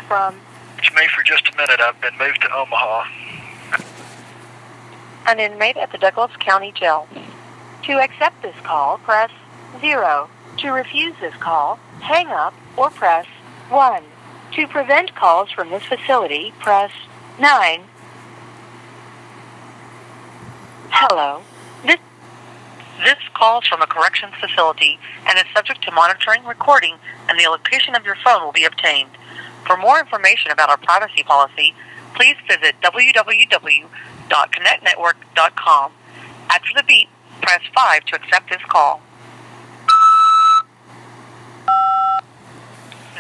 from? It's me for just a minute. I've been moved to Omaha. An inmate at the Douglas County Jail. To accept this call, press 0. To refuse this call, hang up or press 1. To prevent calls from this facility, press 9. Hello. This call is from a corrections facility and is subject to monitoring, recording, and the location of your phone will be obtained. For more information about our privacy policy, please visit www.connectnetwork.com. After the beep, press 5 to accept this call.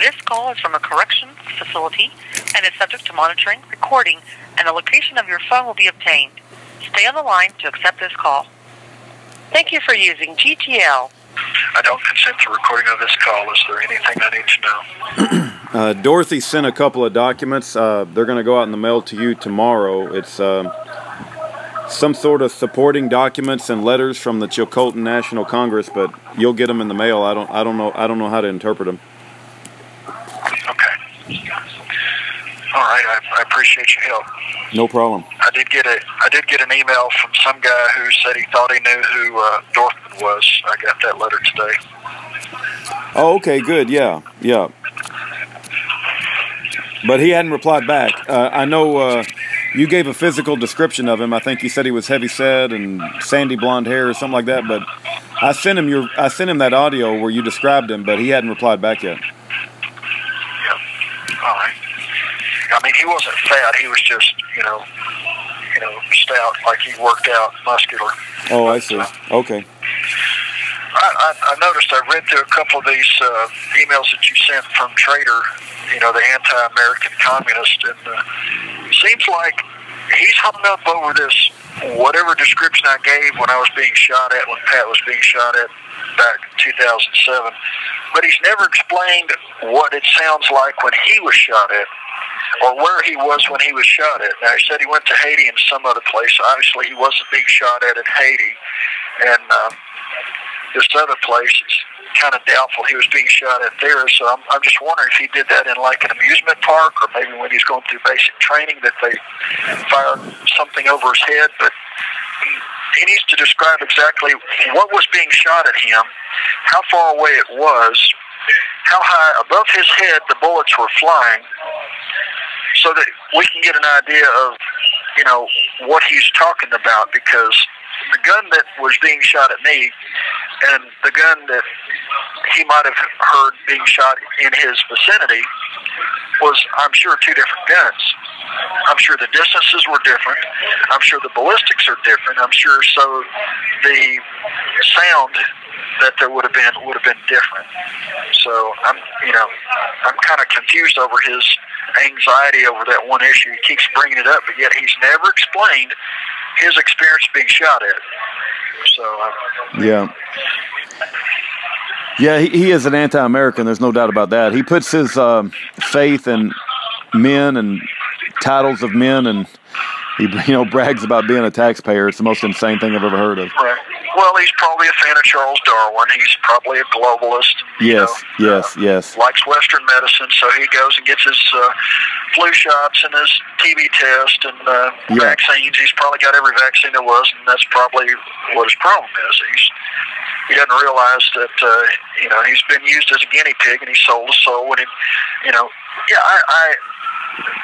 This call is from a corrections facility and is subject to monitoring, recording, and the location of your phone will be obtained. Stay on the line to accept this call. Thank you for using GTL. I don't consent to recording of this call. Is there anything I need to know? Dorothy sent a couple of documents. They're going to go out in the mail to you tomorrow. It's some sort of supporting documents and letters from the Chilcotin National Congress, but you'll get them in the mail. I don't know how to interpret them. Okay. All right. I appreciate your help. No problem. I did get an email from some guy who said he thought he knew who Dorfman was. I got that letter today. Oh, okay, good. Yeah. But he hadn't replied back. I know you gave a physical description of him. I think you said he was heavy-set and sandy blonde hair or something like that. But I sent him that audio where you described him, but he hadn't replied back yet. Yeah. All right. I mean, he wasn't fat. He was just, stout, like he worked out, muscular. Oh, I see. Okay. I noticed, I read through a couple of these emails that you sent from Trader, the anti-American communist, and it seems like he's hung up over this, whatever description I gave when I was being shot at, when Pat was being shot at back in 2007, but he's never explained what it sounds like when he was shot at, or where he was when he was shot at. Now, he said he went to Haiti and some other place. Obviously, he wasn't being shot at in Haiti, and this other place, it's kind of doubtful he was being shot at there. So I'm just wondering if he did that in like an amusement park, or maybe when he's going through basic training that they fired something over his head. But he needs to describe exactly what was being shot at him, how far away it was, how high above his head the bullets were flying, so that we can get an idea of, what he's talking about, because the gun that was being shot at me and the gun that he might have heard being shot in his vicinity was, I'm sure, two different guns. I'm sure the distances were different. I'm sure the ballistics are different. I'm sure so the sound that there would have been different. So I'm kind of confused over his anxiety over that one issue. He keeps bringing it up, but yet he's never explained his experience being shot at. So yeah, he is an anti-American. There's no doubt about that. He puts his faith in men and titles of men, and he brags about being a taxpayer. It's the most insane thing I've ever heard of. Right. Well, he's probably a fan of Charles Darwin. He's probably a globalist. Yes. Likes Western medicine, so he goes and gets his flu shots and his TB test and vaccines. He's probably got every vaccine there was, and that's probably what his problem is. He doesn't realize that he's been used as a guinea pig, and he sold his soul. And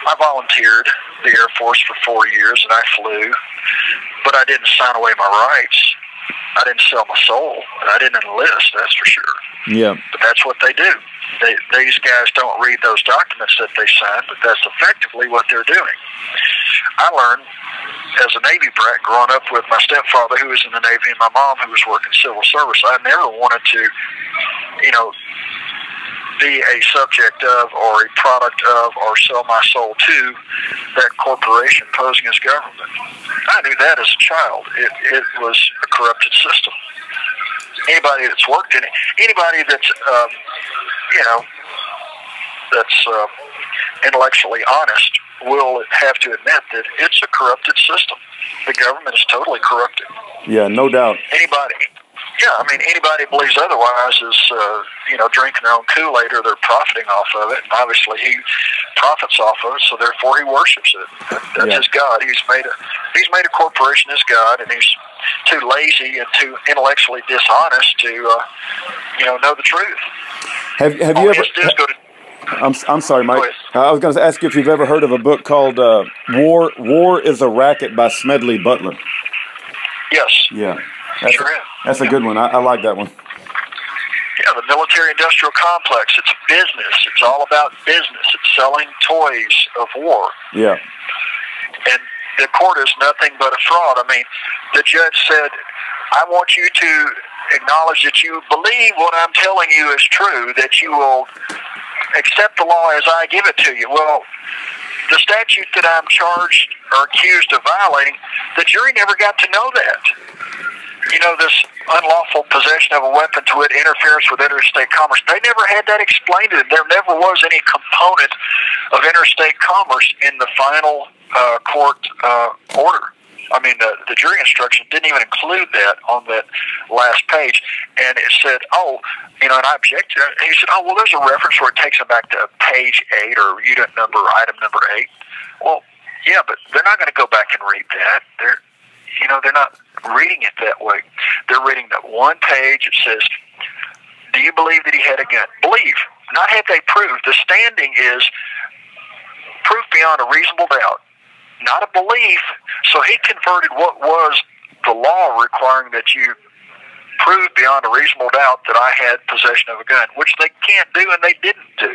I volunteered the Air Force for 4 years, and I flew, but I didn't sign away my rights. I didn't sell my soul, and I didn't enlist, that's for sure. Yeah. But that's what they do. These guys don't read those documents that they sign, but that's effectively what they're doing. I learned as a Navy brat growing up with my stepfather who was in the Navy and my mom who was working civil service. I never wanted to, be a subject of or a product of or sell my soul to that corporation posing as government. I knew that as a child. It was a corrupted system. Anybody that's worked in it, anybody that's, intellectually honest will have to admit that it's a corrupted system. The government is totally corrupted. Yeah, no doubt. Anybody Yeah, I mean, anybody who believes otherwise is, drinking their own Kool-Aid, or they're profiting off of it. And obviously, he profits off of it, so therefore he worships it. That's his God. He's made a corporation his God, and he's too lazy and too intellectually dishonest to, know the truth. Have you ever? I'm sorry, Mike. I was going to ask you if you've ever heard of a book called "War is a Racket" by Smedley Butler. Yes. Yeah. That's a good one. I like that one. Yeah, the military-industrial complex. It's business. It's all about business. It's selling toys of war. Yeah. And the court is nothing but a fraud. I mean, the judge said, I want you to acknowledge that you believe what I'm telling you is true, that you will accept the law as I give it to you. Well, the statute that I'm charged or accused of violating, the jury never got to know that. This unlawful possession of a weapon to wit interference with interstate commerce, they never had that explained to them. There never was any component of interstate commerce in the final court order. I mean, the jury instruction didn't even include that on that last page. And it said, and I objected. And he said, well, there's a reference where it takes them back to page 8 or unit number, item number 8. Well, yeah, but they're not going to go back and read that. They're not reading it that way. They're reading that one page. It says, do you believe that he had a gun? Believe. Not have they proved. The standing is proof beyond a reasonable doubt, not a belief. So he converted what was the law requiring that you prove beyond a reasonable doubt that I had possession of a gun, which they can't do, and they didn't do.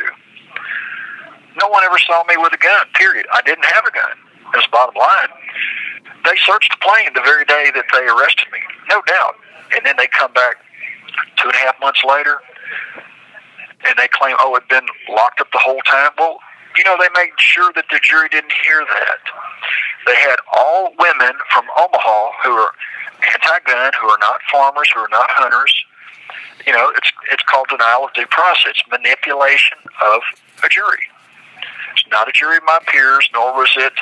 No one ever saw me with a gun, period. I didn't have a gun. That's the bottom line. They searched the plane the very day that they arrested me, no doubt. And then they come back 2.5 months later, and they claim, it'd been locked up the whole time. Well, they made sure that the jury didn't hear that. They had all women from Omaha who are anti-gun, who are not farmers, who are not hunters. It's called denial of due process, manipulation of a jury. It's not a jury of my peers, nor was it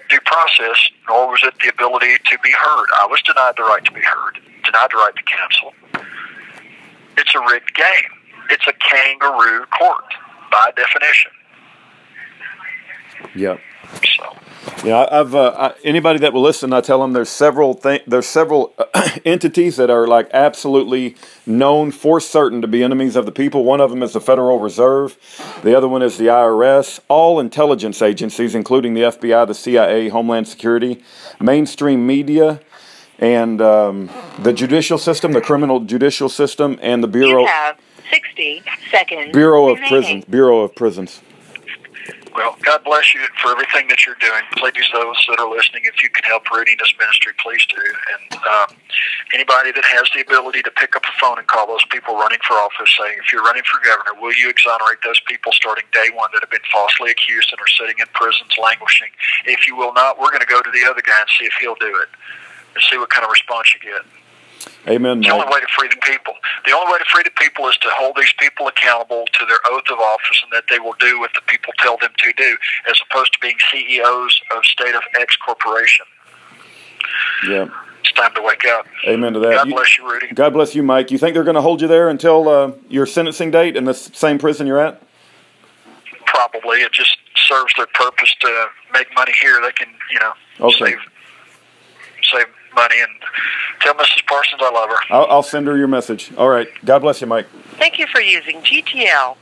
due process, nor was it the ability to be heard. I was denied the right to be heard, denied the right to counsel. It's a rigged game. It's a kangaroo court, by definition. Yep. So. Yeah, I've anybody that will listen, I tell them there's several entities that are like absolutely known for certain to be enemies of the people. One of them is the Federal Reserve. The other one is the IRS. All intelligence agencies, including the FBI, the CIA, Homeland Security, mainstream media, and the judicial system, the criminal judicial system, and the Bureau. You have 60 seconds. Bureau of Prisons. Bureau of Prisons. Well, God bless you for everything that you're doing. Please, those that are listening, if you can help rooting this ministry, please do. And anybody that has the ability to pick up the phone and call those people running for office, saying, if you're running for governor, will you exonerate those people starting day one that have been falsely accused and are sitting in prisons languishing? If you will not, we're going to go to the other guy and see if he'll do it and see what kind of response you get. Amen. It's the only way to free the people. The only way to free the people is to hold these people accountable to their oath of office, and that they will do what the people tell them to do, as opposed to being CEOs of state of X corporation. Yeah. It's time to wake up. Amen to that. God bless you, Rudy. God bless you, Mike. You think they're going to hold you there until your sentencing date in the same prison you're at? Probably. It just serves their purpose to make money here. They can, save money. And tell Mrs. Parsons I love her. I'll send her your message. All right. God bless you, Mike. Thank you for using GTL.